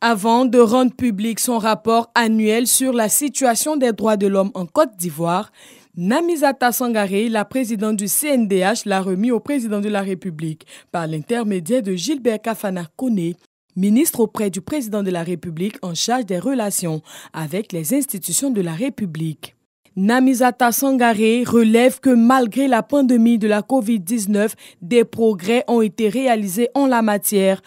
Avant de rendre public son rapport annuel sur la situation des droits de l'homme en Côte d'Ivoire, Namizata Sangaré, la présidente du CNDH, l'a remis au président de la République par l'intermédiaire de Gilbert Kafana Koné, ministre auprès du président de la République en charge des relations avec les institutions de la République. Namizata Sangaré relève que malgré la pandémie de la Covid-19, des progrès ont été réalisés en la matière.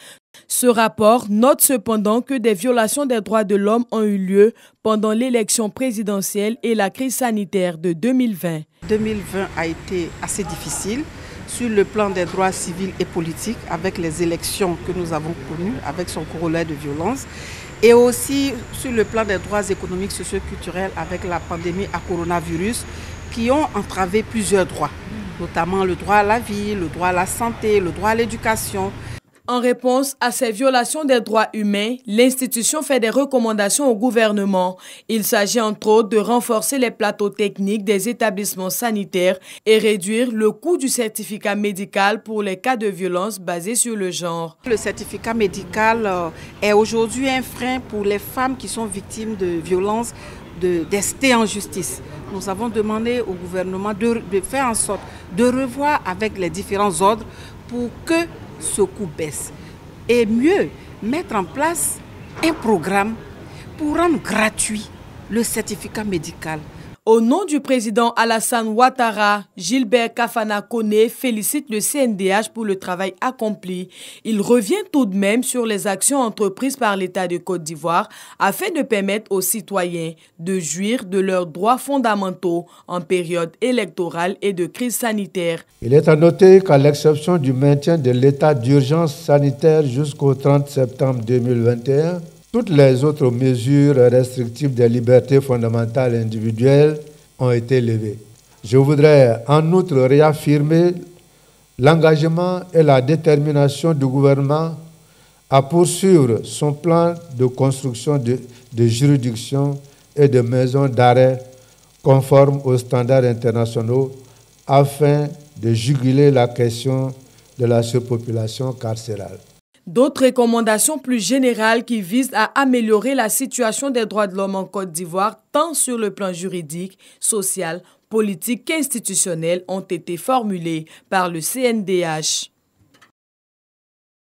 Ce rapport note cependant que des violations des droits de l'homme ont eu lieu pendant l'élection présidentielle et la crise sanitaire de 2020. 2020 a été assez difficile sur le plan des droits civils et politiques avec les élections que nous avons connues, avec son corollaire de violence, et aussi sur le plan des droits économiques, socio-culturels avec la pandémie à coronavirus qui ont entravé plusieurs droits, notamment le droit à la vie, le droit à la santé, le droit à l'éducation. En réponse à ces violations des droits humains, l'institution fait des recommandations au gouvernement. Il s'agit entre autres de renforcer les plateaux techniques des établissements sanitaires et réduire le coût du certificat médical pour les cas de violence basés sur le genre. Le certificat médical est aujourd'hui un frein pour les femmes qui sont victimes de violences d'ester en justice. Nous avons demandé au gouvernement de faire en sorte de revoir avec les différents ordres pour que ce coût baisse et mieux mettre en place un programme pour rendre gratuit le certificat médical. Au nom du président Alassane Ouattara, Gilbert Kafana Koné félicite le CNDH pour le travail accompli. Il revient tout de même sur les actions entreprises par l'État de Côte d'Ivoire afin de permettre aux citoyens de jouir de leurs droits fondamentaux en période électorale et de crise sanitaire. Il est à noter qu'à l'exception du maintien de l'état d'urgence sanitaire jusqu'au 30 septembre 2021, toutes les autres mesures restrictives des libertés fondamentales individuelles ont été levées. Je voudrais en outre réaffirmer l'engagement et la détermination du gouvernement à poursuivre son plan de construction de juridictions et de maisons d'arrêt conformes aux standards internationaux afin de juguler la question de la surpopulation carcérale. D'autres recommandations plus générales qui visent à améliorer la situation des droits de l'homme en Côte d'Ivoire, tant sur le plan juridique, social, politique qu'institutionnel, ont été formulées par le CNDH.